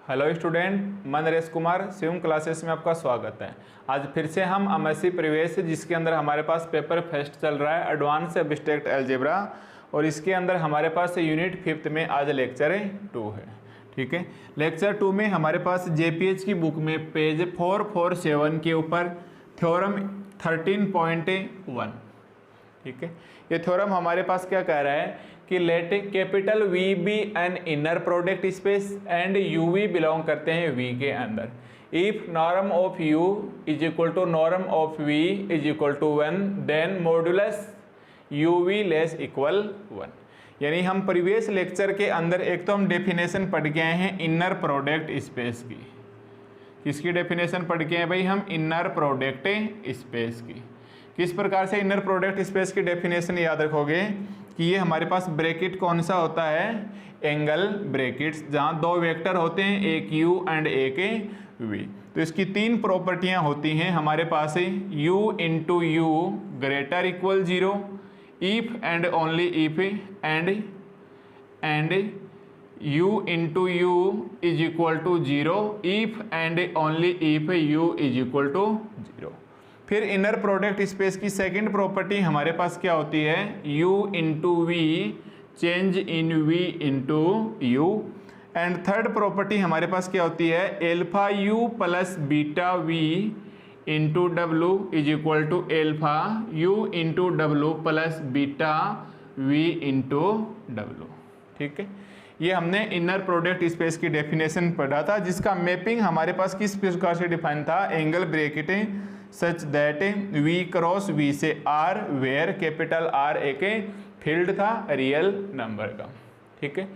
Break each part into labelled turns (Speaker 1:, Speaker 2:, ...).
Speaker 1: Hello student, मैं Naresh Kumar Shivam classes में आपका स्वागत है। आज फिर से हम एमएससी प्रीवियस जिसके अंदर हमारे पास पेपर फर्स्ट चल रहा है एडवांस एब्स्ट्रैक्ट अलजेब्रा, और इसके अंदर हमारे पास यूनिट 5 में आज लेक्चर 2 है। ठीक है, लेक्चर 2 में हमारे पास जेपीएच की बुक में पेज 447 के ऊपर थ्योरम 13.1। ठीक है, ये थ्योरम हमारे पास क्या कह रहा है कि let capital V be an inner product space and u we belong करते हैं वी के अंदर। If norm of u is equal to norm of we is equal to 1 then modulus u we less equal 1। यानी हम previous lecture के अंदर एक तो हम डेफिनेशन पढ़ के आए हैं इनर प्रोडक्ट स्पेस की। किसकी डेफिनेशन पढ़ के आए भाई हम? इनर प्रोडक्ट स्पेस की। किस प्रकार से इनर प्रोडक्ट स्पेस की डेफिनेशन याद रखोगे कि ये हमारे पास ब्रैकेट कौन सा होता है? एंगल ब्रैकेट्स, जहाँ दो वेक्टर होते हैं, एक u एंड एक v। तो इसकी तीन प्रॉपर्टियां होती हैं हमारे पास है u into u greater equal 0, if and only if and u into u is equal to 0 if and only if u is equal to 0। फिर इनर प्रोडक्ट स्पेस की सेकंड प्रॉपर्टी हमारे पास क्या होती है? u into v change in v into u. And third property हमारे पास क्या होती है? Alpha u plus beta v into डब्लू is equal to alpha u into W plus beta v into W. ठीक है, ये हमने इनर प्रोडक्ट स्पेस की डेफिनेशन पढ़ा था, जिसका मैपिंग हमारे पास किस प्रकार से डिफाइन था? Angle bracket such that v cross v से r वेयर कैपिटल R एक फील्ड था रियल नंबर का। ठीक है,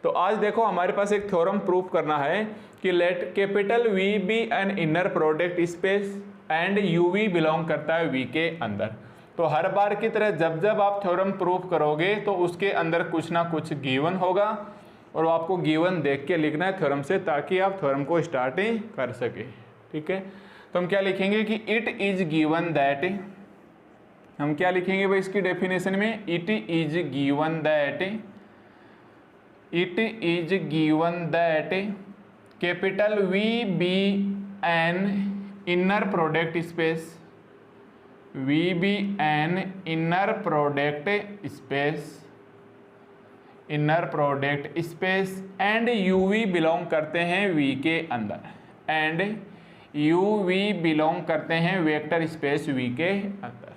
Speaker 1: तो आज देखो हमारे पास एक थ्योरम प्रूफ करना है कि let capital v be an inner product space and u v belong करता है v के अंदर। तो हर बार की तरह जब जब आप थ्योरम प्रूफ करोगे तो उसके अंदर कुछ ना कुछ गिवन होगा, और आपको गिवन देख के लिखना है थ्योरम से, ताकि आप थ्योरम को स्टार्ट कर सके। ठीक है, तो हम क्या लिखेंगे कि इट इज गिवन दैट, हम क्या लिखेंगे भाई इसकी डेफिनेशन में? It is given that capital V be an inner product space, V be an inner product space and u we belong करते हैं वी के अंदर, एंड यू वी बिलोंग करते हैं वेक्टर स्पेस वी के अंदर।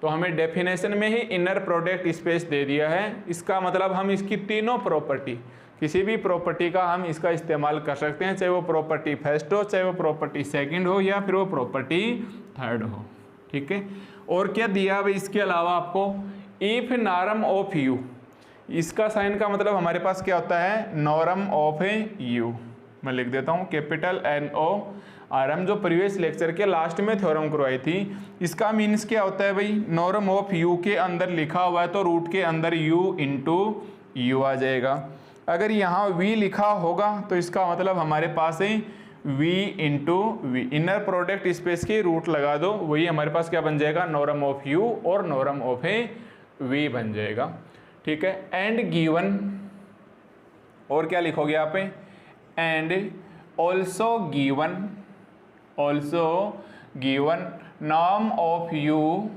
Speaker 1: तो हमें डेफिनेशन में ही इनर प्रोडक्ट स्पेस दे दिया है। इसका मतलब हम इसकी तीनों प्रॉपर्टी, किसी भी प्रॉपर्टी का हम इसका इस्तेमाल कर सकते हैं, चाहे वो प्रॉपर्टी फर्स्ट हो, चाहे वो प्रॉपर्टी सेकंड हो, या फिर वो प्रॉपर्टी थर्ड हो। ठीक है, और क्या दिया भाई इसके अलावा आपको? इफ नॉर्म ऑफ यू, इसका साइन का मतलब हमारे पास क्या होता है? Norm of you. मैं लिख देता हूँ कैपिटल NO RM, जो प्रीवियस लेक्चर के लास्ट में थ्योरम करवाई थी। इसका मीन्स क्या होता है भाई? नॉर्म ऑफ यू के अंदर लिखा हुआ है तो रूट के अंदर u इंटू यू आ जाएगा। अगर यहाँ v लिखा होगा तो इसका मतलब हमारे पास है v into v. Inner product space की रूट लगा दो, वही हमारे पास क्या बन जाएगा? नॉर्म ऑफ u और नॉर्म ऑफ v बन जाएगा। ठीक है, एंड गिवन, और क्या लिखोगे आप? And also given norm of u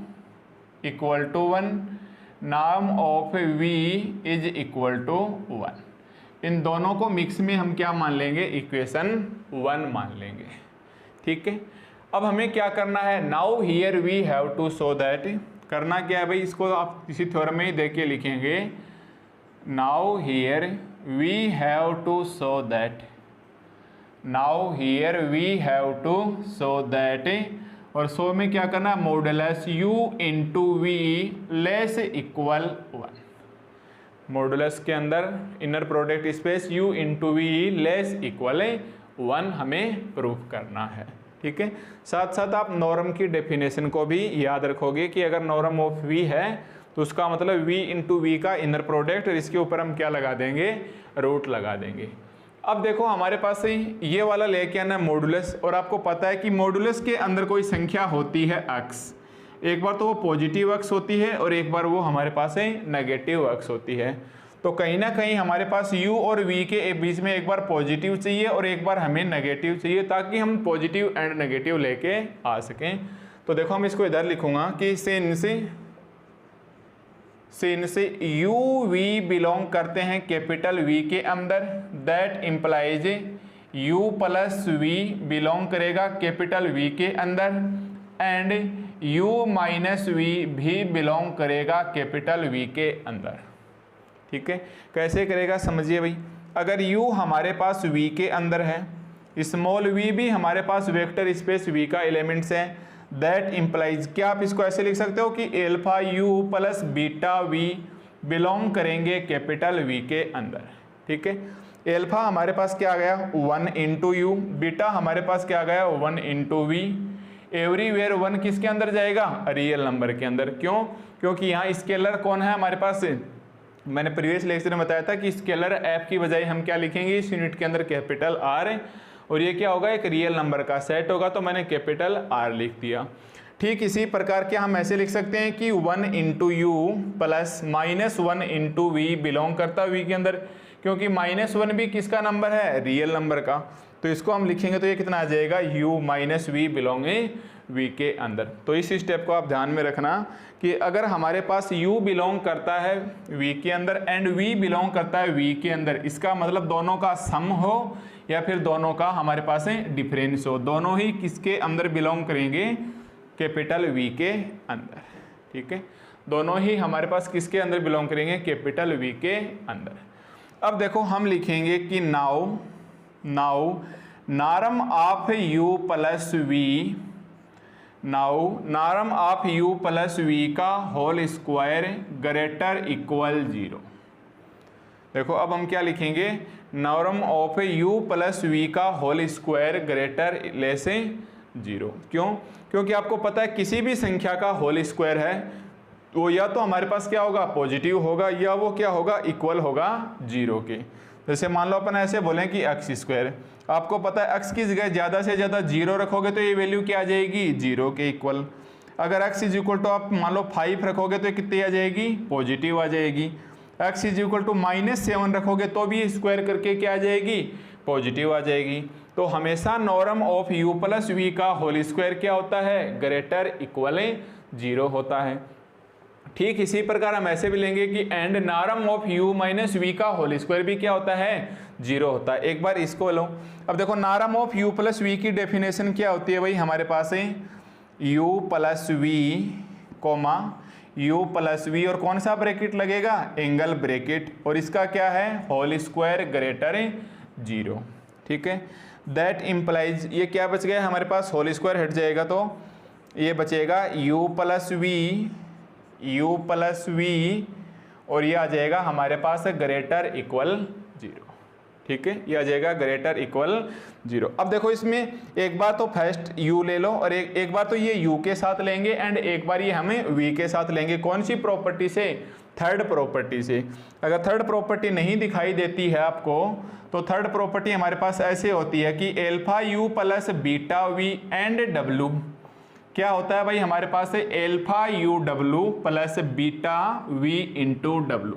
Speaker 1: equal to 1, norm of v is equal to 1। इन दोनों को मिक्स में हम क्या मान लेंगे? इक्वेशन 1 मान लेंगे। ठीक है, अब हमें क्या करना है? Now here we have to show that, करना क्या है भाई? इसको आप इसी थ्योरम में ही देख के लिखेंगे। Now here we have to show that, now here we have to show that, और शो में क्या करना? Modulus u into v less equal 1। Modulus के अंदर inner product space u into v less equal 1 हमें प्रूफ करना है। ठीक है, साथ साथ आप नॉर्म की डेफिनेशन को भी याद रखोगे कि अगर नॉर्म ऑफ v है तो उसका मतलब v इंटू वी का इनर प्रोडक्ट, और इसके ऊपर हम क्या लगा देंगे? रूट लगा देंगे। अब देखो हमारे पास ये वाला लेके आना है मॉडुलस, और आपको पता है कि मॉडुलस के अंदर कोई संख्या होती है अक्स। एक बार तो वो पॉजिटिव अक्स होती है और एक बार वो हमारे पास नेगेटिव अक्स होती है। तो कहीं ना कहीं हमारे पास u और v के बीच में एक बार पॉजिटिव चाहिए और एक बार हमें नेगेटिव चाहिए, ताकि हम पॉजिटिव एंड नेगेटिव लेके आ सकें। तो देखो हम इसको इधर लिखूंगा कि सिंस u v बिलोंग करते हैं कैपिटल V के अंदर, that implies u plus v belong करेगा कैपिटल V के अंदर, एंड u माइनस v भी बिलोंग करेगा कैपिटल V के अंदर। ठीक है, कैसे करेगा समझिए भाई। अगर u हमारे पास v के अंदर है, स्मॉल v भी हमारे पास वेक्टर स्पेस v का एलिमेंट्स है, दैट इम्प्लाइज, क्या आप इसको ऐसे लिख सकते हो कि alpha u plus beta v belong करेंगे कैपिटल V के अंदर। ठीक है, एल्फा हमारे पास क्या आ गया 1 इंटू यू, बीटा हमारे पास क्या आ गया 1 इंटू वी। एवरीवेयर 1 किसके अंदर जाएगा, रियल नंबर के अंदर। क्यों, क्योंकि यहाँ स्केलर कौन है हमारे पास, मैंने प्रीवियस लेक्चर में बताया था कि स्केलर f की बजाय हम क्या लिखेंगे इस यूनिट के अंदर कैपिटल R, और ये क्या होगा एक रियल नंबर का सेट होगा, तो मैंने कैपिटल R लिख दिया। ठीक इसी प्रकार के हम ऐसे लिख सकते हैं कि 1 into you plus minus 1 into v belong करता है V के अंदर, क्योंकि -1 भी किसका नंबर है, रियल नंबर का। तो इसको हम लिखेंगे तो ये कितना आ जाएगा, u minus v belonging V के अंदर। तो इस स्टेप को आप ध्यान में रखना कि अगर हमारे पास u बिलोंग करता है v के अंदर एंड v बिलोंग करता है v के अंदर, इसका मतलब दोनों का सम हो या फिर दोनों का हमारे पास डिफरेंस हो, दोनों ही किसके अंदर बिलोंग करेंगे, कैपिटल V के अंदर। ठीक है, दोनों ही हमारे पास किसके अंदर बिलोंग करेंगे, कैपिटल V के अंदर। अब देखो हम लिखेंगे कि now norm of u plus v, now norm of u plus v का होल स्क्वायर ग्रेटर इक्वल 0। देखो अब हम क्या लिखेंगे, norm of u plus v का होल स्क्वायर ग्रेटर लेस 0। क्यों, क्योंकि आपको पता है किसी भी संख्या का होल स्क्वायर है वो या तो हमारे पास क्या होगा पॉजिटिव होगा, या वो क्या होगा इक्वल होगा 0 के। जैसे मान लो अपन ऐसे बोलें कि x स्क्वायर, आपको पता है x की जगह ज़्यादा से ज़्यादा 0 रखोगे तो ये वैल्यू क्या आ जाएगी, 0 के इक्वल। अगर x इज इक्वल टू आप मान लो 5 रखोगे तो कितनी आ जाएगी, पॉजिटिव आ जाएगी। x इज इक्वल टू -7 रखोगे तो भी स्क्वायर करके क्या आ जाएगी, पॉजिटिव आ जाएगी। तो हमेशा norm of u plus v का होल स्क्वायर क्या होता है, ग्रेटर इक्वल 0 होता है। ठीक इसी प्रकार हम ऐसे भी लेंगे कि and norm of u minus v का होल स्क्वायर भी क्या होता है, 0 होता है। एक बार इसको लो, अब देखो norm of u plus v की डेफिनेशन क्या होती है भाई, हमारे पास है u plus v comma u plus v और कौन सा ब्रैकेट लगेगा, एंगल ब्रैकेट, और इसका क्या है होल स्क्वायर ग्रेटर 0। ठीक है, दैट इम्प्लाइज, ये क्या बच गया हमारे पास, होल स्क्वायर हट जाएगा तो ये बचेगा u प्लस v और ये आ जाएगा हमारे पास ग्रेटर इक्वल 0। ठीक है, ये आ जाएगा ग्रेटर इक्वल 0। अब देखो इसमें एक बार तो फर्स्ट u ले लो और एक बार तो ये u के साथ लेंगे एंड एक बार ये हमें v के साथ लेंगे। कौन सी प्रॉपर्टी से, थर्ड प्रॉपर्टी से। अगर थर्ड प्रॉपर्टी नहीं दिखाई देती है आपको तो थर्ड प्रॉपर्टी हमारे पास ऐसे होती है कि alpha u plus beta v and w क्या होता है भाई, हमारे पास है alpha you W plus beta V into W.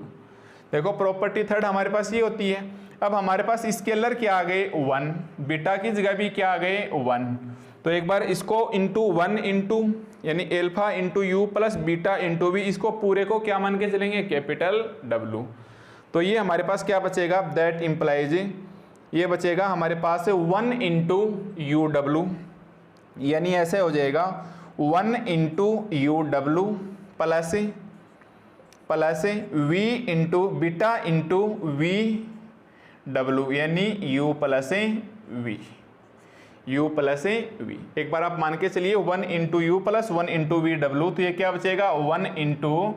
Speaker 1: देखो प्रॉपर्टी थर्ड हमारे पास ये होती है। अब हमारे पास स्केलर क्या आ गए 1, बीटा की जगह भी क्या आ गए 1, तो एक बार इसको इंटू 1 इंटू यानी alpha into you plus beta into v, इसको पूरे को क्या मान के चलेंगे, कैपिटल W। तो ये हमारे पास क्या बचेगा, दैट इम्प्लाइज ये बचेगा हमारे पास 1 इंटू यू डब्लू, यानी ऐसे हो जाएगा 1 into U W plus V into beta into V W, यानी u plus V, u plus V. एक बार आप मान के चलिए 1 into you plus 1 into V W, तो ये क्या बचेगा 1 into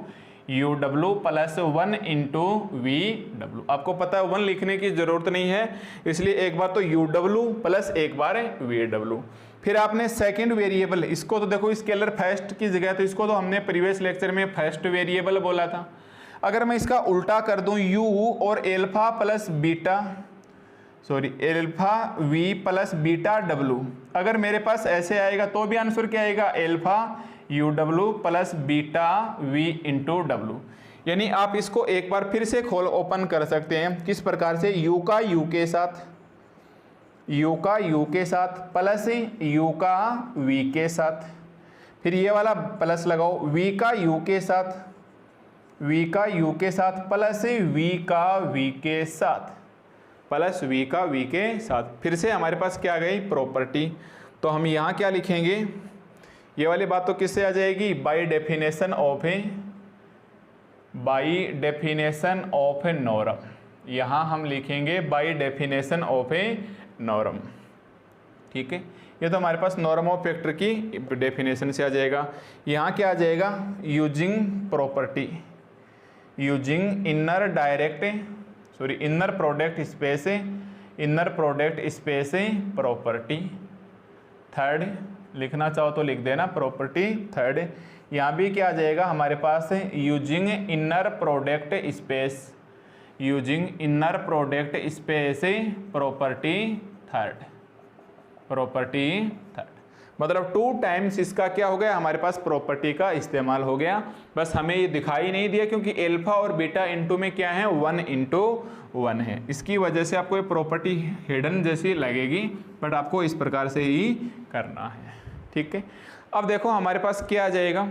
Speaker 1: U W plus 1 into V W. आपको पता है 1 लिखने की जरूरत नहीं है, इसलिए एक बार तो यू डब्लू प्लस एक बार वी डब्लू। फिर आपने सेकंड वेरिएबल, इसको तो देखो स्केलर फर्स्ट की जगह, तो इसको तो हमने प्रीवियस लेक्चर में फर्स्ट वेरिएबल बोला था। अगर मैं इसका उल्टा कर दूं u और alpha plus beta alpha v plus beta w, अगर मेरे पास ऐसे आएगा तो भी आंसर क्या आएगा, alpha u w plus beta v into W. यानी आप इसको एक बार फिर से ओपन कर सकते हैं। किस प्रकार से, u का u के साथ, u का u के साथ प्लस u का v के साथ, फिर ये वाला प्लस लगाओ v का u के साथ, v का u के साथ प्लस v का v के साथ, प्लस v का v के साथ। फिर से हमारे पास क्या आ गई, प्रॉपर्टी। तो हम यहाँ क्या लिखेंगे, ये वाली बात तो किससे आ जाएगी, by definition of A norm. यहाँ हम लिखेंगे by definition of A norm, ठीक है। ये तो हमारे पास नॉर्म ऑफ वेक्टर की डेफिनेशन से आ जाएगा। यहाँ क्या आ जाएगा, using inner product space property. Third लिखना चाहो तो लिख देना प्रॉपर्टी थर्ड। यहाँ भी क्या आ जाएगा हमारे पास, using inner product space property third. मतलब 2 टाइम्स इसका क्या हो गया, हमारे पास प्रॉपर्टी का इस्तेमाल हो गया। बस हमें ये दिखाई नहीं दिया क्योंकि अल्फा और बीटा इनटू में क्या है, 1:1 है। इसकी वजह से आपको ये प्रॉपर्टी हिडन जैसी लगेगी, बट आपको इस प्रकार से ही करना है, ठीक है। अब देखो हमारे पास क्या आ जाएगा,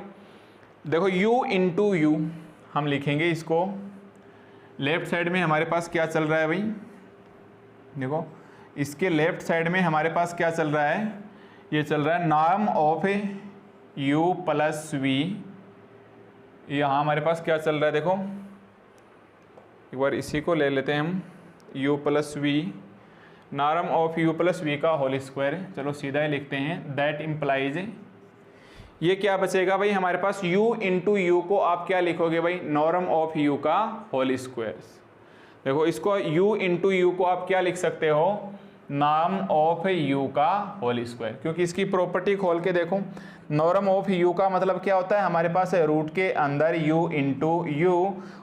Speaker 1: देखो u हम लिखेंगे इसको। लेफ्ट साइड में हमारे पास क्या चल रहा है भाई, देखो इसके लेफ्ट साइड में हमारे पास क्या चल रहा है, ये चल रहा है norm of u plus v। यहाँ हमारे पास क्या चल रहा है, देखो एक बार इसी को ले लेते हैं हम, u plus v, norm of u plus v का होल स्क्वायर। चलो सीधा ही लिखते हैं, दैट इम्प्लाइज, ये क्या बचेगा भाई हमारे पास, u इंटू यू को आप क्या लिखोगे भाई, नॉर्म ऑफ u का होल स्क्वायर। देखो इसको u इंटू यू को आप क्या लिख सकते हो, नॉर्म ऑफ u का होल स्क्वायर, क्योंकि इसकी प्रॉपर्टी खोल के देखो, नॉर्म ऑफ u का मतलब क्या होता है, हमारे पास रूट के अंदर u into u,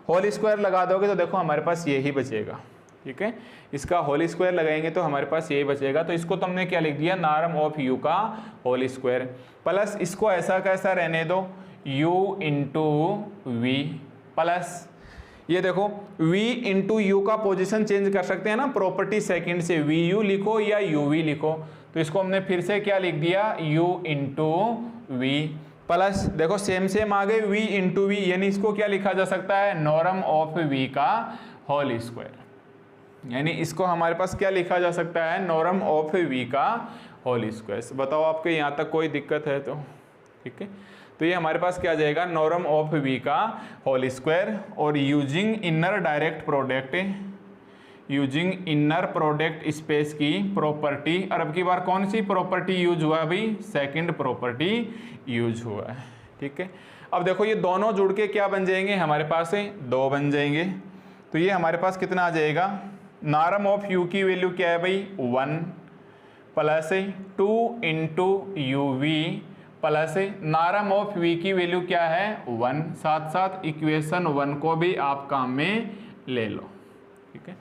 Speaker 1: whole square लगा दोगे तो देखो हमारे पास यही बचेगा, ठीक है। इसका होल स्क्वायर लगाएंगे तो हमारे पास यही बचेगा। तो इसको तो हमने क्या लिख दिया, नॉर्म ऑफ u का होल स्क्वायर, प्लस इसको ऐसा कैसा रहने दो, u इंटू वी, प्लस ये देखो v इंटू यू का पोजिशन चेंज कर सकते हैं ना, प्रॉपर्टी सेकंड से vu लिखो या uv लिखो। तो इसको हमने फिर से क्या लिख दिया, u इंटू वी, प्लस देखो सेम आ गए v इंटू वी, यानी इसको क्या लिखा जा सकता है, नॉर्म ऑफ v का होल स्क्वायर। यानी इसको हमारे पास क्या लिखा जा सकता है, नॉर्म ऑफ v का होल स्क्वायर। बताओ आपके यहाँ तक कोई दिक्कत है तो, ठीक है। तो ये हमारे पास क्या आ जाएगा, नॉर्म ऑफ v का होल स्क्वायर। और यूजिंग इनर प्रोडक्ट स्पेस की प्रॉपर्टी, और अब की बार कौन सी प्रॉपर्टी यूज हुआ है भाई, सेकंड प्रॉपर्टी यूज हुआ है, ठीक है। अब देखो ये दोनों जुड़ के क्या बन जाएंगे, हमारे पास 2 बन जाएंगे। तो ये हमारे पास कितना आ जाएगा, नॉर्म ऑफ u की वैल्यू क्या है भाई, 1 plus 2 into u v, plus norm of v की वैल्यू क्या है, 1। साथ साथ इक्वेशन 1 को भी आप काम में ले लो, ठीक है।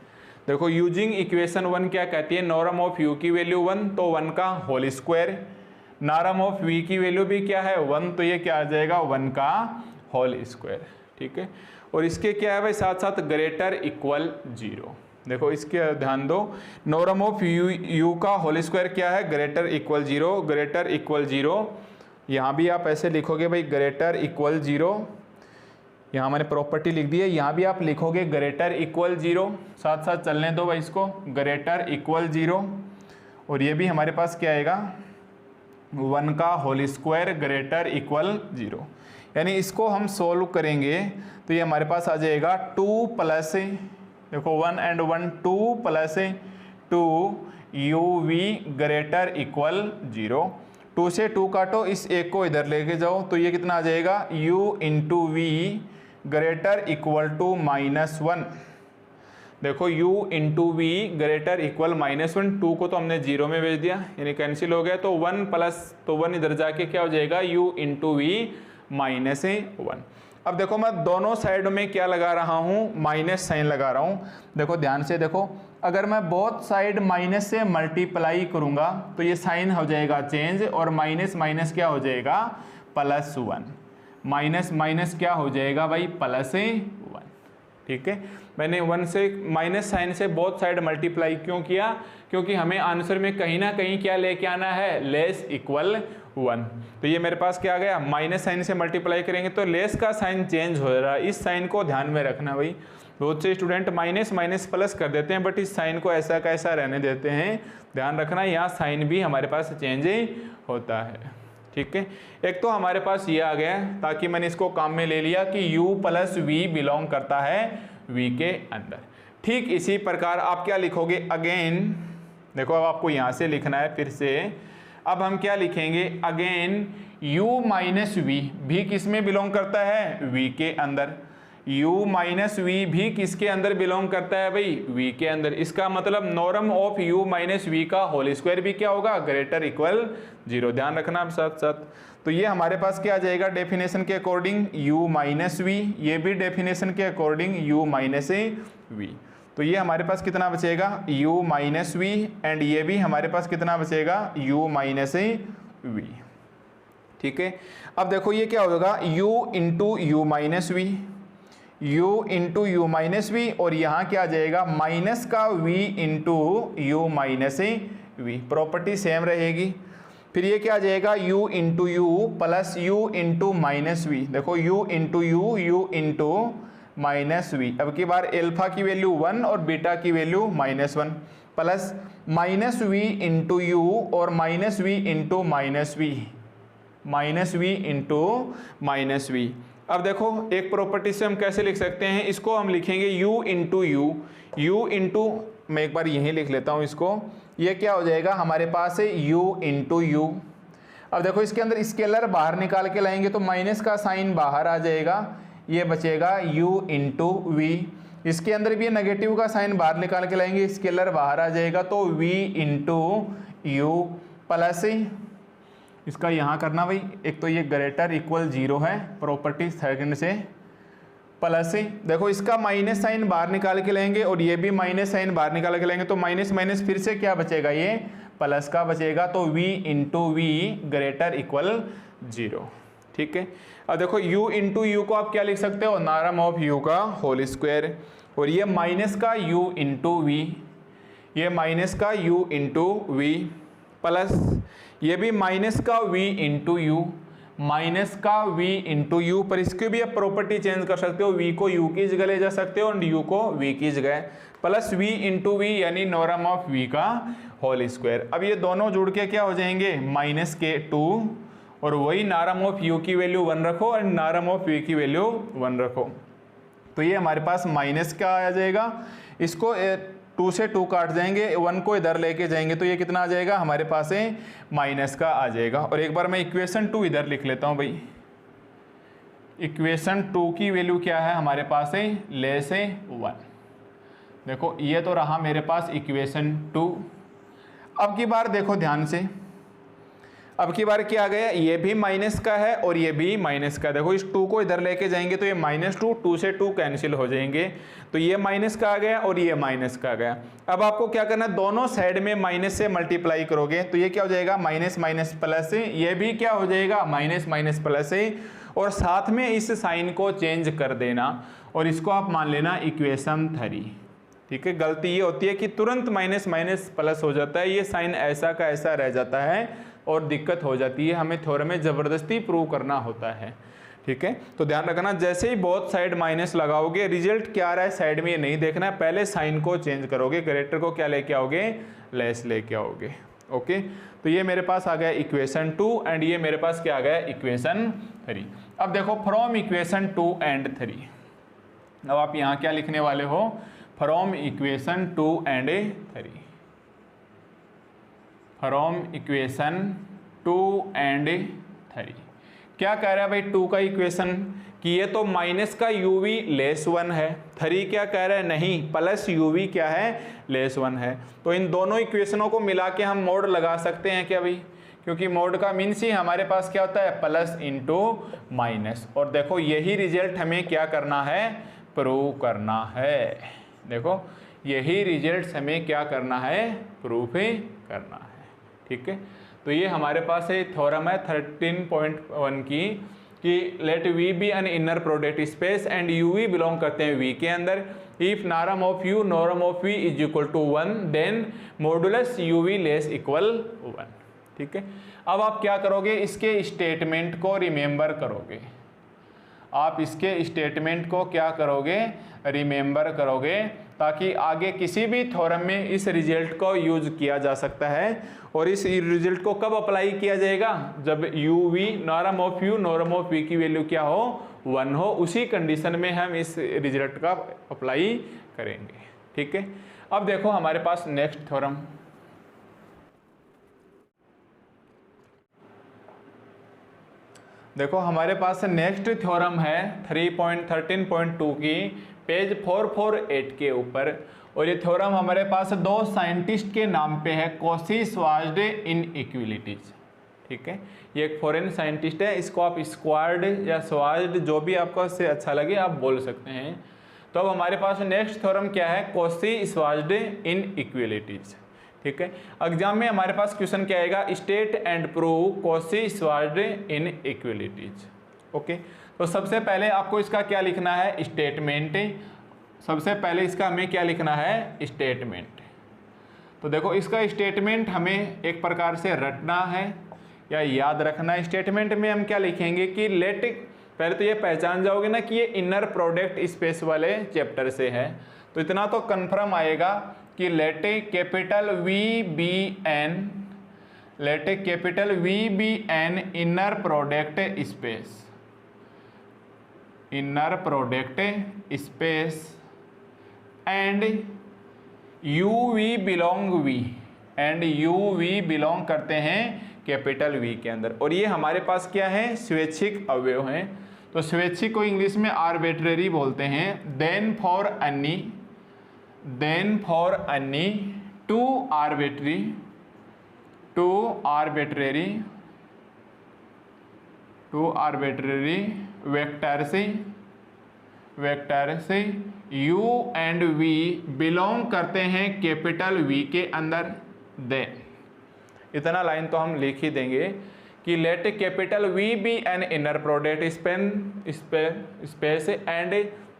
Speaker 1: देखो यूजिंग इक्वेशन 1 क्या कहती है, नॉर्म ऑफ u की वैल्यू 1 तो 1 का whole square, norm of v की वैल्यू भी क्या है 1 तो ये क्या आ जाएगा 1 का होल स्क्वायर, ठीक है। और इसके क्या है भाई साथ साथ ग्रेटर इक्वल 0। देखो इसके ध्यान दो, नॉर्म ऑफ u का होल स्क्वायर क्या है, ग्रेटर इक्वल 0, ग्रेटर इक्वल 0। यहाँ भी आप ऐसे लिखोगे भाई ग्रेटर इक्वल 0, यहाँ मैंने प्रॉपर्टी लिख दी है, यहाँ भी आप लिखोगे ग्रेटर इक्वल 0, साथ साथ चलने दो भाई इसको, ग्रेटर इक्वल 0। और ये भी हमारे पास क्या आएगा, 1 का होल स्क्वायर ग्रेटर इक्वल 0। यानी इसको हम सोल्व करेंगे तो ये हमारे पास आ जाएगा 2 प्लस, देखो 1 and 1 2 plus 2 uv greater equal 0। 2 से 2 काटो, इस एक को इधर लेके जाओ तो ये कितना आ जाएगा, u into v greater equal to -1। देखो u into v greater equal -1, 2 को तो हमने 0 में भेज दिया यानी कैंसिल हो गया, तो 1 प्लस तो 1 इधर जाके क्या हो जाएगा, u इंटू वी -1। अब देखो मैं दोनों साइड में क्या लगा रहा हूँ, माइनस साइन लगा रहा हूँ। देखो ध्यान से देखो, अगर मैं बोथ साइड माइनस से मल्टीप्लाई करूँगा तो ये साइन हो जाएगा चेंज, और माइनस माइनस क्या हो जाएगा, +1। माइनस माइनस क्या हो जाएगा भाई, +1। ठीक है, मैंने 1 से माइनस साइन से बोथ साइड मल्टीप्लाई क्यों किया, क्योंकि हमें आंसर में कहीं ना कहीं क्या लेके आना है, लेस इक्वल 1। तो ये मेरे पास क्या आ गया, माइनस साइन से मल्टीप्लाई करेंगे तो लेस का साइन चेंज हो रहा है, इस साइन को ध्यान में रखना भाई। बहुत से स्टूडेंट माइनस माइनस प्लस कर देते हैं, बट इस साइन को ऐसा का ऐसा रहने देते हैं। ध्यान रखना यहाँ साइन भी हमारे पास चेंज होता है। ठीक है, एक तो हमारे पास ये आ गया, ताकि मैंने इसको काम में ले लिया कि u प्लस वी बिलोंग करता है v के अंदर। ठीक इसी प्रकार आप क्या लिखोगे, अगेन देखो अब आपको यहाँ से लिखना है फिर से। अब हम क्या लिखेंगे, अगेन u माइनस वी भी किस में बिलोंग करता है, v के अंदर। u माइनस वी भी किसके अंदर बिलोंग करता है भाई, v के अंदर। इसका मतलब norm of u minus v का होल स्क्वायर भी क्या होगा, ग्रेटर इक्वल 0। ध्यान रखना आप साथ साथ। तो ये हमारे पास क्या आ जाएगा, डेफिनेशन के अकॉर्डिंग u माइनस वी, ये भी डेफिनेशन के अकॉर्डिंग u माइनस वी। तो ये हमारे पास कितना बचेगा, u माइनस वी, एंड ये भी हमारे पास कितना बचेगा, u माइनस वी। ठीक है, अब देखो ये क्या होगा, u into u minus v, u into u minus v, और यहाँ क्या आ जाएगा, माइनस का v into u minus v. Property same रहेगी। फिर ये क्या आ जाएगा, u into you plus u into minus v. देखो u into u into minus we. अब की बार एल्फा की वैल्यू 1 और बीटा की value -1, plus minus V into U और minus V into minus V, minus V into minus we. अब देखो एक प्रॉपर्टी से हम कैसे लिख सकते हैं, इसको हम लिखेंगे u इंटू यू इंटू, मैं एक बार यहीं लिख लेता हूँ इसको। ये क्या हो जाएगा हमारे पास है u इंटू यू। अब देखो इसके अंदर स्केलर बाहर निकाल के लाएंगे तो माइनस का साइन बाहर आ जाएगा, ये बचेगा u इंटू वी। इसके अंदर भी नेगेटिव का साइन बाहर निकाल के लाएंगे, स्केलर बाहर आ जाएगा, तो v इंटू यू प्लस, इसका यहाँ करना भाई, एक तो ये ग्रेटर इक्वल 0 है प्रॉपर्टी सेकंड से, प्लस देखो इसका माइनस साइन बाहर निकाल के लेंगे और ये भी माइनस साइन बाहर निकाल के लेंगे, तो माइनस माइनस फिर से क्या बचेगा, ये प्लस का बचेगा, तो v into v greater equal 0। ठीक है, अब देखो u इंटू यू को आप क्या लिख सकते हो, नॉर्म ऑफ u का होल स्क्वायर, और ये माइनस का u इंटू वी, ये माइनस का u इंटू वी, प्लस ये भी माइनस का v इंटू यू, माइनस का v इंटू यू, पर इसकी भी आप प्रॉपर्टी चेंज कर सकते हो, v को u की जगह ले जा सकते हो और u को v की जगह, प्लस v इंटू वी यानी नॉर्म ऑफ v का होल स्क्वायर। अब ये दोनों जुड़ के क्या हो जाएंगे, माइनस के 2, और वही नॉर्म ऑफ u की वैल्यू 1 रखो और नॉर्म ऑफ v की वैल्यू 1 रखो, तो ये हमारे पास माइनस का आ जाएगा। इसको 2 से 2 काट जाएंगे, 1 को इधर लेके जाएंगे, तो ये कितना आ जाएगा हमारे पास है माइनस का आ जाएगा। और एक बार मैं इक्वेशन 2 इधर लिख लेता हूँ भाई, इक्वेशन 2 की वैल्यू क्या है हमारे पास है, लेस है 1। देखो ये तो रहा मेरे पास इक्वेशन 2। अब की बार देखो ध्यान से, अब की बार क्या आ गया, ये भी माइनस का है और ये भी माइनस का। देखो इस 2 को इधर लेके जाएंगे तो ये -2, 2 से 2 कैंसिल हो जाएंगे, तो ये माइनस का आ गया और ये माइनस का आ गया। अब आपको क्या करना है, दोनों साइड में माइनस से मल्टीप्लाई करोगे तो ये क्या हो जाएगा, माइनस माइनस प्लस, ये भी क्या हो जाएगा, माइनस माइनस प्लस, और साथ में इस साइन को चेंज कर देना और इसको आप मान लेना इक्वेशन 3। ठीक है, गलती ये होती है कि तुरंत माइनस माइनस प्लस हो जाता है, ये साइन ऐसा का ऐसा रह जाता है और दिक्कत हो जाती है, हमें थ्योरम में ज़बरदस्ती प्रूव करना होता है। ठीक है, तो ध्यान रखना, जैसे ही बोथ साइड माइनस लगाओगे रिजल्ट क्या आ रहा है साइड में ये नहीं देखना है, पहले साइन को चेंज करोगे, ग्रेटर को क्या लेके आओगे, लेस लेके आओगे। ओके, तो ये मेरे पास आ गया इक्वेशन 2 एंड ये मेरे पास क्या आ गया, इक्वेशन 3। अब देखो फ्रॉम इक्वेशन 2 एंड 3, अब आप यहाँ क्या लिखने वाले हो, from equation 2 and 3, from equation 2 and 3। क्या कह रहा है भाई 2 का इक्वेशन, कि ये तो माइनस का uv लेस 1 है, 3 क्या कह रहा है, नहीं प्लस uv क्या है, लेस 1 है। तो इन दोनों इक्वेशनों को मिला के हम मोड लगा सकते हैं क्या भाई, क्योंकि मोड का मीन्स ही हमारे पास क्या होता है, प्लस इंटू माइनस। और देखो यही रिजल्ट हमें क्या करना है, प्रूव करना है। देखो यही रिजल्ट हमें क्या करना है, प्रूफ करना है। ठीक है, तो ये हमारे पास है थ्योरम है 13.1 की, कि let V be an inner product space and u we belong करते हैं वी के अंदर। If norm of u norm of we is equal to 1 then modulus u we less equal 1। ठीक है, अब आप क्या करोगे, इसके स्टेटमेंट को रिमेंबर करोगे। आप इसके स्टेटमेंट को क्या करोगे, रिमेंबर करोगे, ताकि आगे किसी भी थ्योरम में इस रिजल्ट को यूज किया जा सकता है। और इस रिजल्ट को कब अप्लाई किया जाएगा, जब u v norm of u norm of v की वैल्यू क्या हो, 1 हो, उसी कंडीशन में हम इस रिजल्ट का अप्लाई करेंगे। ठीक है, अब देखो हमारे पास नेक्स्ट थ्योरम, देखो हमारे पास नेक्स्ट थ्योरम है 3.13.2 की पेज 448 के ऊपर। और ये थ्योरम हमारे पास दो साइंटिस्ट के नाम पे है, कॉशी स्वार्ड इनइक्वालिटीज। ठीक है, ये एक फॉरेन साइंटिस्ट है, इसको आप स्क्वार्ड या स्वार्ड जो भी आपको इससे अच्छा लगे आप बोल सकते हैं। तो अब हमारे पास नेक्स्ट थ्योरम क्या है, कॉशी स्वार्ड इनइक्वालिटीज। ठीक है, एग्जाम में हमारे पास क्वेश्चन क्या आएगा, state and prove Cauchy Schwarz inequalities. Okay, तो सबसे पहले आपको इसका क्या लिखना है, स्टेटमेंट। सबसे पहले इसका हमें क्या लिखना है, स्टेटमेंट। तो देखो इसका स्टेटमेंट हमें एक प्रकार से रटना है या याद रखना है। स्टेटमेंट में हम क्या लिखेंगे कि लेट, पहले तो ये पहचान जाओगे ना कि ये इनर प्रोडक्ट स्पेस वाले चैप्टर से है, तो इतना तो कन्फर्म आएगा कि let capital V be an, let capital V be an inner product space, inner product space and u we belong V, and u we belong करते हैं कैपिटल वी के अंदर। और ये हमारे पास क्या है, स्वैच्छिक अवयव हैं। तो स्वैच्छिक को इंग्लिश में आर्बिट्रेरी बोलते हैं। Then for any, then for any two arbitrary, two arbitrary, two arbitrary vector से, वेक्टर से u एंड v बिलोंग करते हैं कैपिटल V के अंदर। देन इतना लाइन तो हम लिख ही देंगे कि let capital V be an inner product space and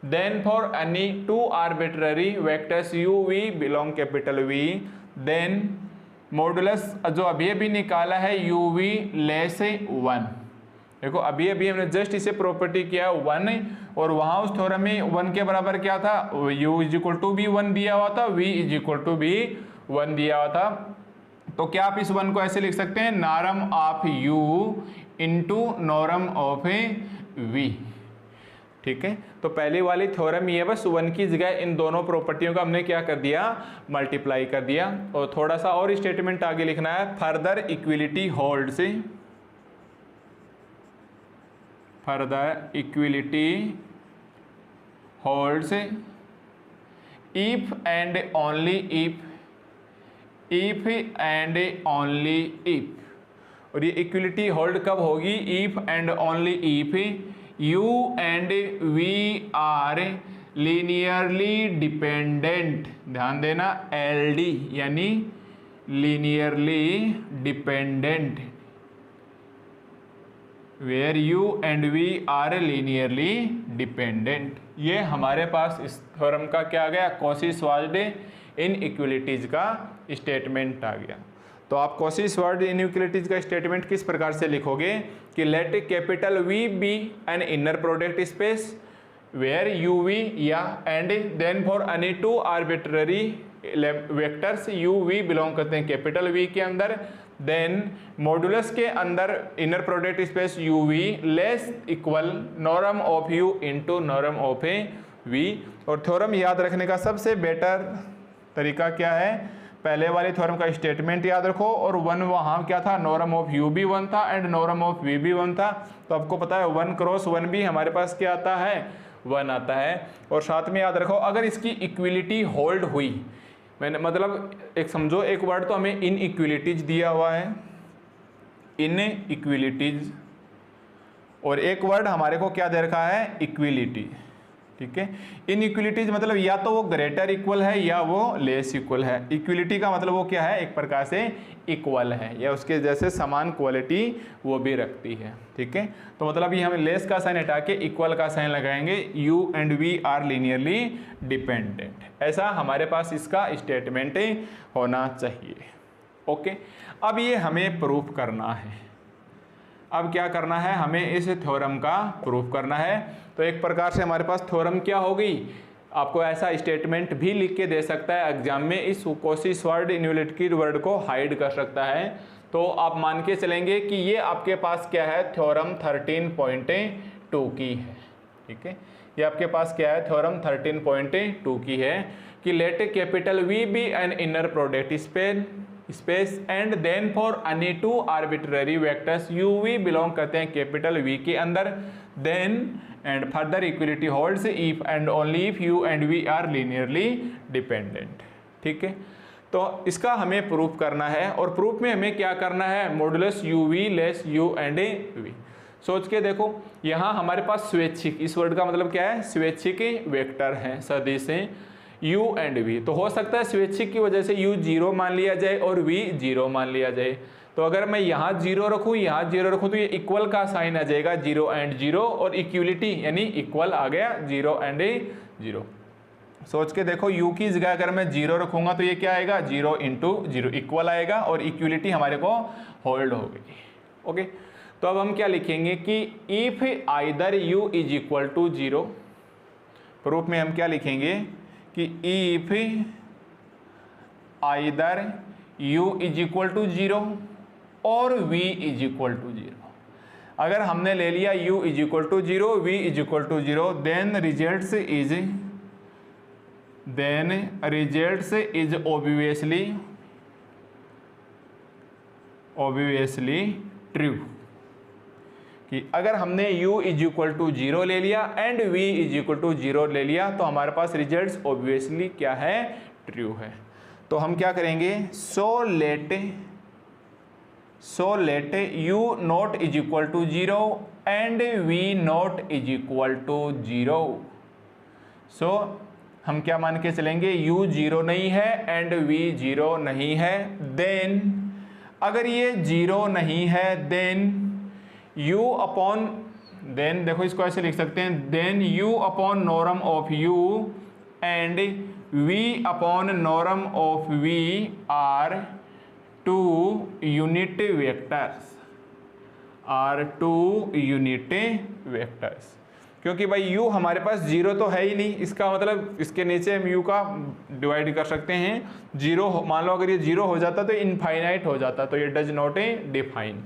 Speaker 1: then for any two arbitrary vectors u v belong capital V, then modulus जो अभी अभी निकाला है u v लेस 1। देखो अभी अभी हमने जस्ट इसे प्रॉपर्टी किया 1, और वहाँ उस थ्योरम में 1 के बराबर क्या था, u is equal to be 1 दिया हुआ था, v is equal to be 1 दिया हुआ था। तो क्या आप इस 1 को ऐसे लिख सकते हैं, norm of u into norm of v। ठीक है, तो पहले वाली थ्योरम ये बस 1 की जगह इन दोनों प्रॉपर्टियों का हमने क्या कर दिया, मल्टीप्लाई कर दिया। और थोड़ा सा और स्टेटमेंट आगे लिखना है, फर्दर इक्विलिटी होल्ड से, further equality holds if and only if, if and only if. और ये इक्विलिटी होल्ड कब होगी, if and only if you and v are linearly dependent. ध्यान देना, LD यानी linearly dependent, where u and v are linearly dependent. ये हमारे पास इस थ्योरम का क्या आ गया, कॉशी स्वार्ड इनइक्वालिटीज का स्टेटमेंट आ गया। तो आप कॉशी स्वार्ड इनइक्वालिटीज का स्टेटमेंट किस प्रकार से लिखोगे कि let capital V be an inner product space where U V या and then for any two arbitrary vectors you we belong करते हैं कैपिटल वी के अंदर, देन मॉडुलस के अंदर inner product space u we less equal norm of u into norm of v. और theorem याद रखने का सबसे बेटर तरीका क्या है, पहले वाले थ्योरम का स्टेटमेंट याद रखो, और 1 वहाँ क्या था, नॉर्म ऑफ यू भी 1 था एंड नॉर्म ऑफ वी भी 1 था। तो आपको पता है 1 क्रॉस 1 भी हमारे पास क्या आता है, 1 आता है। और साथ में याद रखो अगर इसकी इक्विलिटी होल्ड हुई, मैंने मतलब एक समझो एक वर्ड तो हमें इन इक्विलिटीज दिया हुआ है, इन इक्विलिटीज, और एक वर्ड हमारे को क्या दे रखा है, इक्विलिटी। ठीक है। इनइक्वलिटीज मतलब या तो वो ग्रेटर इक्वल है या वो लेस इक्वल है। इक्वलिटी का मतलब वो क्या है, एक प्रकार से इक्वल है या उसके जैसे समान क्वालिटी वो भी रखती है, ठीक है। तो मतलब ये हम लेस का साइन हटा के इक्वल का साइन लगाएंगे, u and v are linearly dependent, ऐसा हमारे पास इसका स्टेटमेंट होना चाहिए। ओके, अब ये हमें प्रूफ करना है। अब क्या करना है, हमें इस थ्योरम का प्रूफ करना है। तो एक प्रकार से हमारे पास थ्योरम क्या होगी, आपको ऐसा स्टेटमेंट भी लिख के दे सकता है एग्जाम में, इस कॉची श्वार्ट्ज इनइक्वलिटी वर्ड को हाइड कर सकता है। तो आप मान के चलेंगे कि ये आपके पास क्या है, थ्योरम 13.2 की है, ठीक है। ये आपके पास क्या है, थ्योरम 13.2 की है कि let capital V be an inner product space and then for any two arbitrary vectors you we belong करते हैं कैपिटल वी के अंदर, then and further equality holds if and only if you and v are linearly dependent, ठीक है। तो इसका हमें proof करना है और प्रूफ में हमें क्या करना है, modulus u we less u and v. सोच के देखो, यहाँ हमारे पास स्वैच्छिक, इस वर्ड का मतलब क्या है, स्वैच्छिक वेक्टर हैं सदिश हैं u एंड v। तो हो सकता है स्वैच्छिक की वजह से u 0 मान लिया जाए और v 0 मान लिया जाए। तो अगर मैं यहाँ 0 रखूँ, यहाँ 0 रखूँ तो ये इक्वल का साइन आ जाएगा, 0 एंड 0, और इक्वलिटी यानी इक्वल आ गया 0 एंड 0। सोच के देखो, u की जगह अगर मैं 0 रखूँगा तो ये क्या आएगा, 0 इंटू 0 इक्वल आएगा और इक्वलिटी हमारे को होल्ड हो गई। ओके, तो अब हम क्या लिखेंगे कि if either u is equal to 0, proof में हम क्या लिखेंगे कि if either u is equal to 0 और v इज इक्वल टू 0। अगर हमने ले लिया u is equal to 0, v is equal to 0, then results is obviously true. कि अगर हमने u इज इक्वल टू 0 ले लिया and v is equal to 0 ले लिया तो हमारे पास रिजल्ट्स ऑब्वियसली क्या है, ट्रू है। तो हम क्या करेंगे, so let u not is equal to 0 and v not is equal to 0। So हम क्या मान के चलेंगे, u 0 नहीं है एंड v 0 नहीं है, देन अगर ये 0 नहीं है देन u अपॉन, देन देखो इसको ऐसे लिख सकते हैं, then u upon norm of u and v upon norm of v are two unit vectors, क्योंकि भाई u हमारे पास 0 तो है ही नहीं, इसका मतलब इसके नीचे हम u का डिवाइड कर सकते हैं। 0 मान लो, अगर ये 0 हो जाता तो इनफाइनाइट हो जाता, तो ये डज नॉट डिफाइन।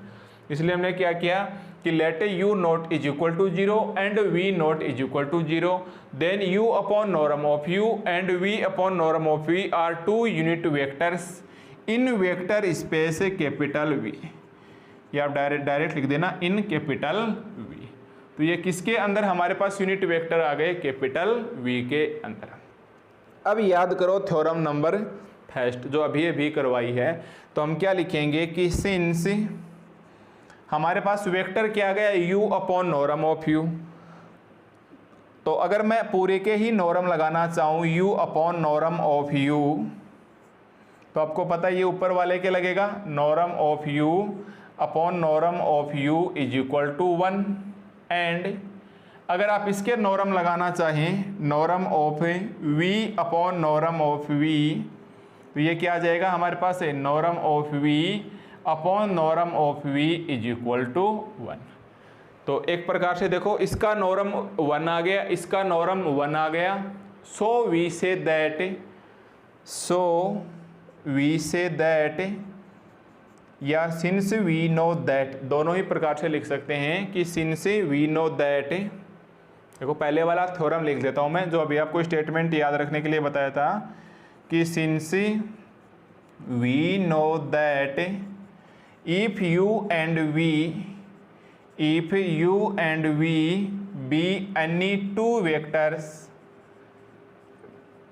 Speaker 1: इसलिए हमने क्या किया कि let u not is equal to 0 and v not is equal to 0, then u upon norm of u and v upon norm of v are two unit vectors in vector space capital V। ये आप direct लिख देना, in capital V। तो ये किसके अंदर हमारे पास unit vector आ गए, कैपिटल V के अंदर। अब याद करो थ्योरम नंबर फर्स्ट जो अभी करवाई है। तो हम क्या लिखेंगे कि सिंस हमारे पास वेक्टर क्या आ गया, u upon norm of u। तो अगर मैं पूरे के ही नॉर्म लगाना चाहूँ u upon norm of u, तो आपको पता है ये ऊपर वाले के लगेगा, norm of u upon norm of u is equal to 1। And अगर आप इसके नॉर्म लगाना चाहें, norm of v upon norm of v, तो ये क्या आ जाएगा हमारे पास है, norm of v upon norm of v is equal to 1। तो एक प्रकार से देखो, इसका नॉर्म 1 आ गया, इसका नॉर्म 1 आ गया, सो वी से दैट या सिंस वी नो दैट, दोनों ही प्रकार से लिख सकते हैं कि सिंस वी नो दैट। देखो पहले वाला थ्योरम लिख देता हूँ मैं, जो अभी आपको स्टेटमेंट याद रखने के लिए बताया था कि since we know that if u and v be any two vectors,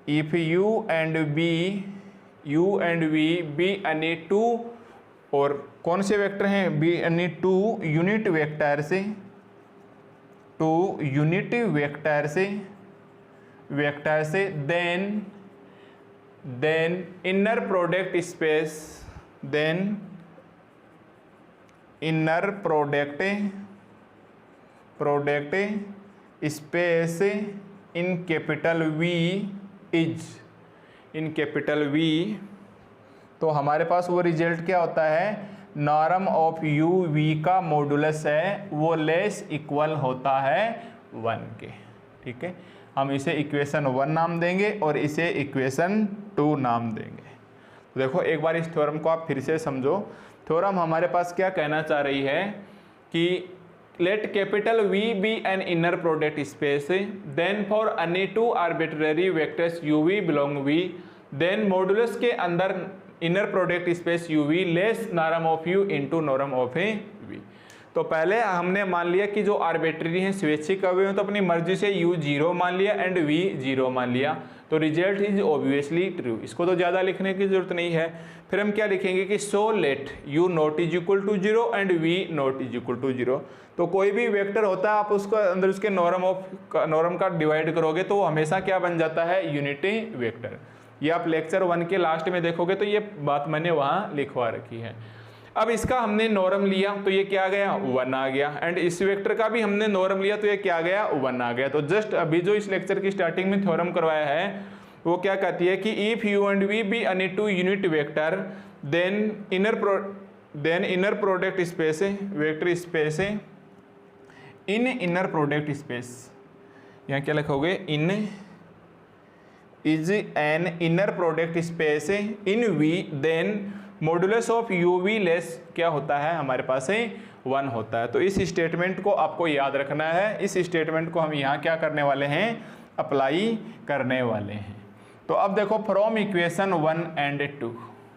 Speaker 1: if u and v be any two, और कौन से वेक्टर हैं, be any two unit vector से वेक्टर से, then inner product space, then inner product space in capital V is, in capital V, तो हमारे पास वो रिजल्ट क्या होता है, नॉर्म ऑफ यू वी का मॉडुलस है वो लेस इक्वल होता है 1 के। ठीक है, हम इसे इक्वेशन 1 नाम देंगे और इसे इक्वेशन 2 नाम देंगे। तो देखो एक बार इस थ्योरम को आप फिर से समझो। थ्योरम हमारे पास क्या कहना चाह रही है कि let capital V be an inner product space, then for any two arbitrary vectors UV belong V, then modulus के अंदर inner product space UV less norm of U into norm of V। तो पहले हमने मान लिया कि जो arbitrary हैं स्वेच्छिक अवयव, तो अपनी मर्जी से U 0 मान लिया एंड V 0 मान लिया, तो रिजल्ट इज ऑब्वियसली ट्रू। इसको तो ज़्यादा लिखने की जरूरत नहीं है। फिर हम क्या लिखेंगे कि so let U not is equal to 0 and V not is equal to 0। तो कोई भी वेक्टर होता है आप उसको अंदर उसके नॉर्म का डिवाइड करोगे तो वो हमेशा क्या बन जाता है, यूनिटी वेक्टर। ये आप लेक्चर 1 के लास्ट में देखोगे तो ये बात मैंने वहाँ लिखवा रखी है। अब इसका हमने नॉर्म लिया तो ये क्या गया, 1 आ गया, एंड इस वेक्टर का भी हमने नॉर्म लिया तो ये क्या गया, 1 आ गया। तो जस्ट अभी जो इस लेक्चर की स्टार्टिंग में थ्योरम करवाया है वो क्या कहती है कि if you and V be any two unit vector then inner product space vector space in inner product space, यहाँ क्या लिखोगे, in is an inner product space in V, then modulus of U we less क्या होता है हमारे पास 1 होता है। तो इस स्टेटमेंट को आपको याद रखना है। इस स्टेटमेंट को हम यहाँ क्या करने वाले हैं, अप्लाई करने वाले हैं। तो अब देखो फ्रॉम इक्वेशन 1 एंड 2,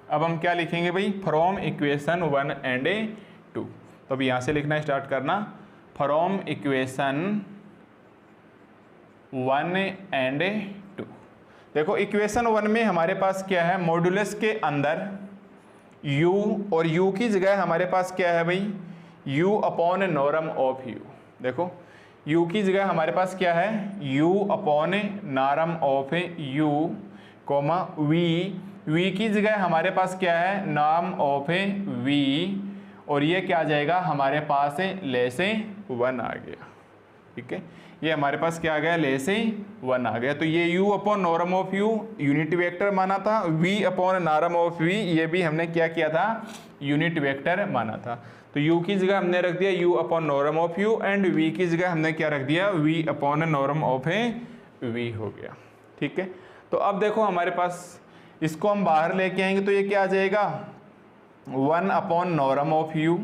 Speaker 1: अब हम क्या लिखेंगे भाई, फ्रॉम इक्वेशन 1 एंड 2। तो अब यहाँ से लिखना स्टार्ट करना, फ्रॉम इक्वेशन 1 एंड 2। देखो इक्वेशन 1 में हमारे पास क्या है, मॉडुलस के अंदर u, और u की जगह हमारे पास क्या है भाई, u upon norm of u। देखो u की जगह हमारे पास क्या है, u upon norm of u comma v की जगह हमारे पास क्या है, नॉर्म ऑफ v, और ये क्या आ जाएगा हमारे पास लेस 1 आ गया। ठीक है, ये हमारे पास क्या आ गया, लेस 1 आ गया। तो ये u upon norm of u unit vector माना था, v upon norm of v ये भी हमने क्या किया था, यूनिट वेक्टर माना था। तो u की जगह हमने रख दिया u upon norm of u, and v की जगह हमने क्या रख दिया, v upon norm of v हो गया। ठीक है, तो अब देखो हमारे पास इसको हम बाहर लेके आएंगे तो ये क्या आ जाएगा, 1 अपॉन नॉर्म ऑफ u,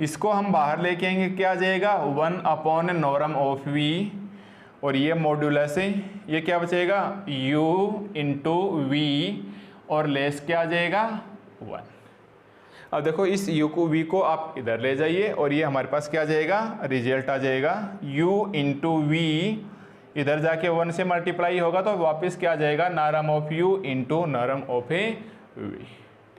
Speaker 1: इसको हम बाहर लेके आएंगे क्या आ जाएगा, 1 अपॉन नॉर्म ऑफ v, और ये मॉड्यूलस है, ये क्या बचेगा, u इंटू v, और लेस क्या आ जाएगा 1। अब देखो इस u को v को आप इधर ले जाइए और ये हमारे पास क्या आ जाएगा, रिजल्ट आ जाएगा u इंटू v, इधर जाके 1 से मल्टीप्लाई होगा तो वापस क्या आ जाएगा, norm of u into norm of v।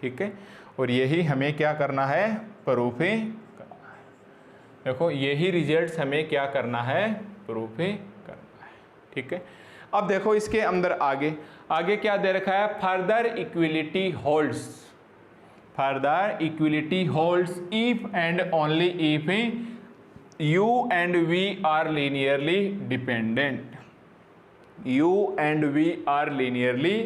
Speaker 1: ठीक है, और यही हमें क्या करना है, प्रूफ करना है। देखो यही रिजल्ट्स हमें क्या करना है, प्रूफ करना है। ठीक है, अब देखो इसके अंदर आगे क्या दे रखा है, further equality holds, further equality holds if and only if u and v are linearly dependent, u and v are linearly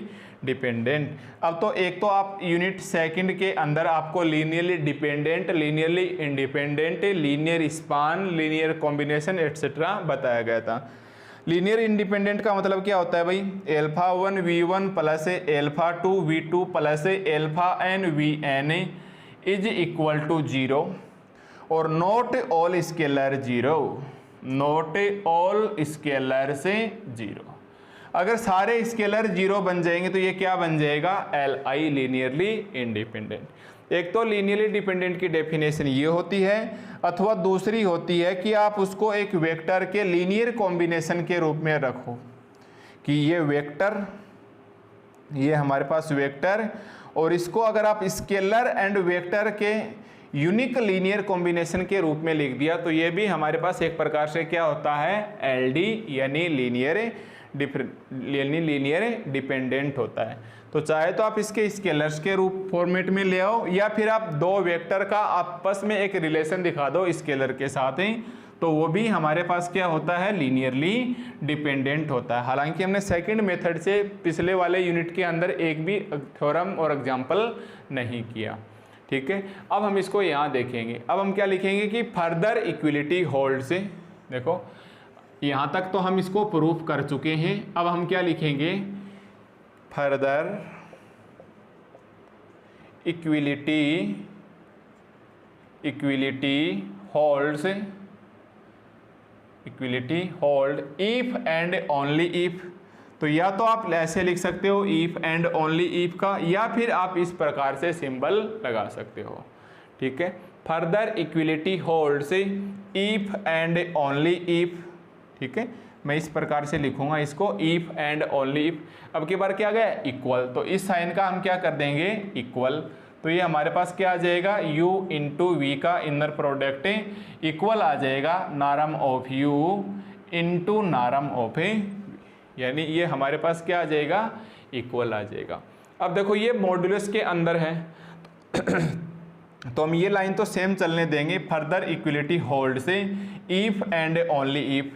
Speaker 1: dependent। अब तो एक तो आप यूनिट सेकंड के अंदर आपको linearly dependent, linearly independent, linear span, linear combination etcetera बताया गया था। लीनियर इंडिपेंडेंट का मतलब क्या होता है भाई, alpha 1 v1 plus alpha 2 v2 plus alpha n vn is equal to 0, और not all scalar 0, not all scalar से 0। अगर सारे स्केलर 0 बन जाएंगे तो ये क्या बन जाएगा, Li लीनियरली इंडिपेंडेंट। एक तो लीनियरली डिपेंडेंट की डेफिनेशन ये होती है, अथवा दूसरी होती है कि आप उसको एक वेक्टर के लीनियर कॉम्बिनेशन के रूप में रखो कि ये वेक्टर, ये हमारे पास वेक्टर, और इसको अगर आप स्केलर एंड वेक्टर के यूनिक लीनियर कॉम्बिनेशन के रूप में लिख दिया तो ये भी हमारे पास एक प्रकार से क्या होता है, LD यानी लीनियर यानी लीनियर डिपेंडेंट होता है। तो चाहे तो आप इसके स्केलर्स के रूप फॉर्मेट में ले आओ, या फिर आप दो वेक्टर का आपस में एक रिलेशन दिखा दो स्केलर के साथ ही, तो वो भी हमारे पास क्या होता है, लीनियरली डिपेंडेंट होता है। हालांकि हमने सेकंड मेथड से पिछले वाले यूनिट के अंदर एक भी थ्योरम और एग्जांपल नहीं किया। ठीक है, अब हम इसको यहाँ देखेंगे। अब हम क्या लिखेंगे कि फर्दर इक्विलिटी होल्ड से, देखो यहाँ तक तो हम इसको प्रूफ कर चुके हैं। अब हम क्या लिखेंगे, further equality hold if and only if. तो या तो आप ऐसे लिख सकते हो इफ एंड ओनली इफ का, या फिर आप इस प्रकार से सिंबल लगा सकते हो। ठीक है, फर्दर इक्विलिटी होल्ड से इफ एंड ओनली इफ। ठीक है, मैं इस प्रकार से लिखूंगा इसको, इफ एंड ओनली इफ। अब की बार क्या आ गया, इक्वल, तो इस साइन का हम क्या कर देंगे, इक्वल। तो ये हमारे पास क्या आ जाएगा, u इंटू वी का इनर प्रोडक्ट इक्वल आ जाएगा norm of u into norm of v, यानी ये हमारे पास क्या आ जाएगा, इक्वल आ जाएगा। अब देखो ये मॉड्यूलस के अंदर है तो हम ये लाइन तो सेम चलने देंगे, फर्दर इक्विलिटी होल्ड से इफ एंड ओनली इफ।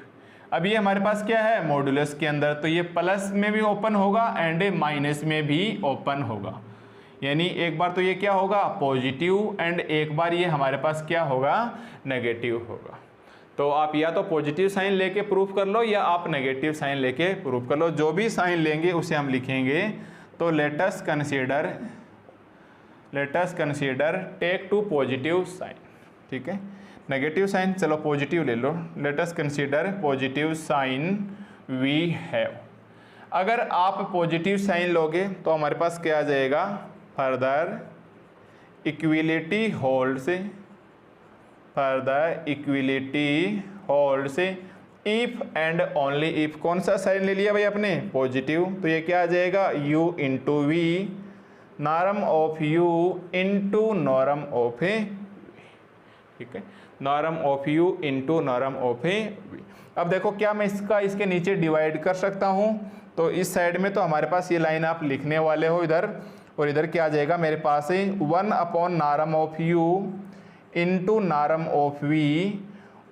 Speaker 1: अब ये हमारे पास क्या है, मॉड्यूलस के अंदर, तो ये प्लस में भी ओपन होगा एंड माइनस में भी ओपन होगा, यानी एक बार तो ये क्या होगा, पॉजिटिव, एंड एक बार ये हमारे पास क्या होगा, नेगेटिव होगा। तो आप या तो पॉजिटिव साइन लेके प्रूफ कर लो, या आप नेगेटिव साइन लेके प्रूफ कर लो, जो भी साइन लेंगे उसे हम लिखेंगे। तो let us consider take to positive sign. ठीक है, नेगेटिव साइन चलो पॉजिटिव ले लो, let us consider positive sign we have. अगर आप पॉजिटिव साइन लोगे तो हमारे पास क्या आ जाएगा, फर्दर इक्विलिटी होल्ड से इफ एंड ओनली इफ। कौन सा साइन ले लिया भाई आपने, पॉजिटिव, तो ये क्या आ जाएगा, u into V norm of u into norm of A. ठीक है, norm of u into norm of A V. अब देखो क्या मैं इसके नीचे डिवाइड कर सकता हूँ, तो इस साइड में तो हमारे पास ये लाइन आप लिखने वाले हो इधर, और इधर क्या आ जाएगा मेरे पास है 1 upon norm of u into norm of v,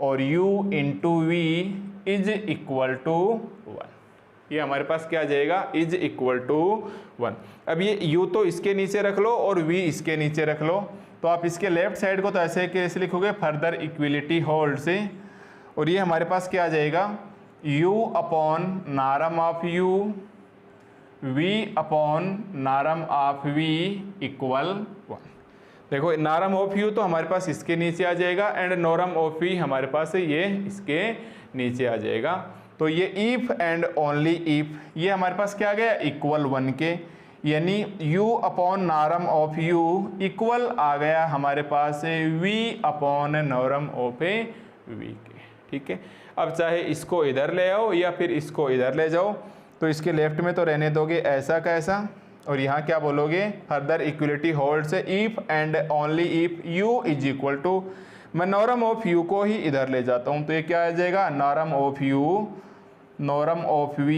Speaker 1: और u into V is equal to 1। ये हमारे पास क्या आ जाएगा, इज इक्वल टू 1। अब ये u तो इसके नीचे रख लो और v इसके नीचे रख लो, तो आप इसके लेफ्ट साइड को तो ऐसे कैसे लिखोगे, फर्दर इक्विलिटी होल्ड से, और ये हमारे पास क्या आ जाएगा, u upon norm of u v upon norm of v equal 1। देखो नॉर्म ऑफ u तो हमारे पास इसके नीचे आ जाएगा, एंड नॉर्म ऑफ v हमारे पास ये इसके नीचे आ जाएगा। तो ये इफ एंड ओनली इफ, ये हमारे पास क्या आ गया, इक्वल 1 के, यानी u upon norm of u equal आ गया हमारे पास v upon norm of v के। ठीक है, अब चाहे इसको इधर ले आओ या फिर इसको इधर ले जाओ, तो इसके लेफ्ट में तो रहने दोगे ऐसा का ऐसा, और यहाँ क्या बोलोगे, फर्दर इक्विलिटी होल्ड से if and only if u is equal to, मैं नॉर्म ऑफ u को ही इधर ले जाता हूँ, तो ये क्या आ जाएगा, norm of u norm of v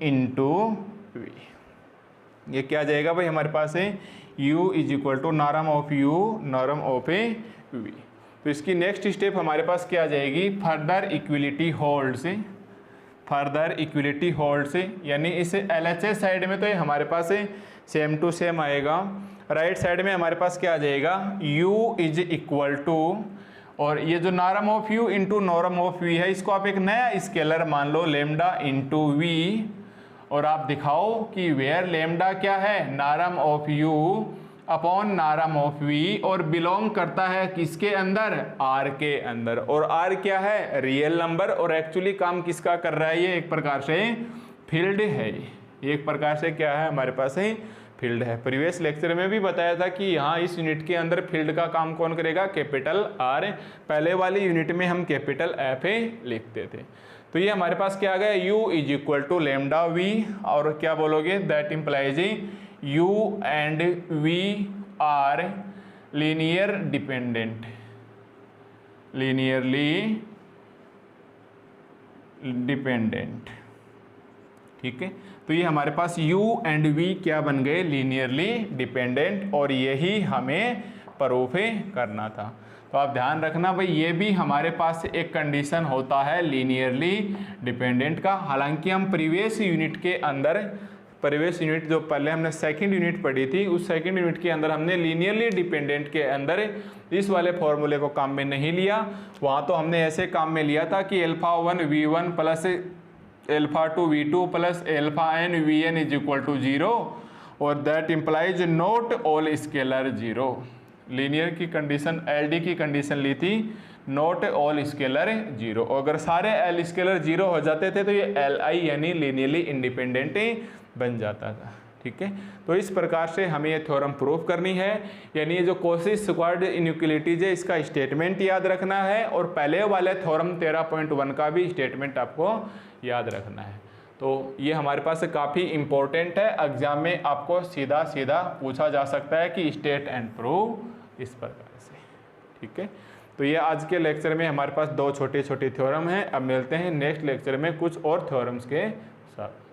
Speaker 1: into v। ये क्या आ जाएगा भाई हमारे पास है, u is equal to norm of u norm of v। तो इसकी नेक्स्ट स्टेप हमारे पास क्या आ जाएगी, फर्दर इक्विलिटी होल्ड से, यानी इस LHS साइड में तो ये हमारे पास है सेम टू सेम आएगा, राइट साइड में हमारे पास क्या आ जाएगा, u इज इक्वल टू, और ये जो norm of u into norm of v है, इसको आप एक नया स्केलर मान लो लेमडा इंटू v, और आप दिखाओ कि वेयर लेमडा क्या है, norm of u upon norm of v, और बिलोंग करता है किसके अंदर, r के अंदर, और r क्या है, रियल नंबर, और एक्चुअली काम किसका कर रहा है, ये एक प्रकार से फील्ड है, ये एक प्रकार से क्या है हमारे पास है, फील्ड है। प्रीवियस लेक्चर में भी बताया था कि यहाँ इस यूनिट के अंदर फील्ड का काम कौन करेगा, कैपिटल R, पहले वाली यूनिट में हम कैपिटल F लिखते थे। तो ये हमारे पास क्या आ गया, u is equal to lambda v, और क्या बोलोगे, that implies u and v are linear dependent, linearly dependent, ठीक है, तो ये हमारे पास u एंड v क्या बन गए, लीनियरली डिपेंडेंट, और यही हमें प्रूफ करना था। तो आप ध्यान रखना भाई, ये भी हमारे पास एक कंडीशन होता है लीनियरली डिपेंडेंट का। हालांकि हम प्रीवियस यूनिट के अंदर, प्रीवियस यूनिट जो पहले हमने सेकंड यूनिट पढ़ी थी, उस सेकंड यूनिट के अंदर हमने लीनियरली डिपेंडेंट के अंदर इस वाले फॉर्मूले को काम में नहीं लिया। वहाँ तो हमने ऐसे काम में लिया था कि α1 v1 plus α2 v2 plus αn vn is equal to 0 और that implies not all scalar 0। Linear की कंडीशन, एलडी की कंडीशन ली थी, नॉट ऑल स्केलर 0। अगर सारे एल स्केलर 0 हो जाते थे तो ये एल आई यानी लीनियरली इंडिपेंडेंट बन जाता था। ठीक है, तो इस प्रकार से हमें ये थ्योरम प्रूव करनी है, यानी ये जो कॉची स्क्वायर्ड इनइक्वालिटीज है इसका स्टेटमेंट याद रखना है, और पहले वाले थ्योरम 13.1 का भी स्टेटमेंट आपको याद रखना है। तो ये हमारे पास काफ़ी इम्पोर्टेंट है, एग्जाम में आपको सीधा सीधा पूछा जा सकता है कि स्टेट एंड प्रूव, इस प्रकार से। ठीक है, तो ये आज के लेक्चर में हमारे पास 2 छोटे छोटे थ्योरम हैं। अब मिलते हैं नेक्स्ट लेक्चर में कुछ और थ्योरम्स के साथ।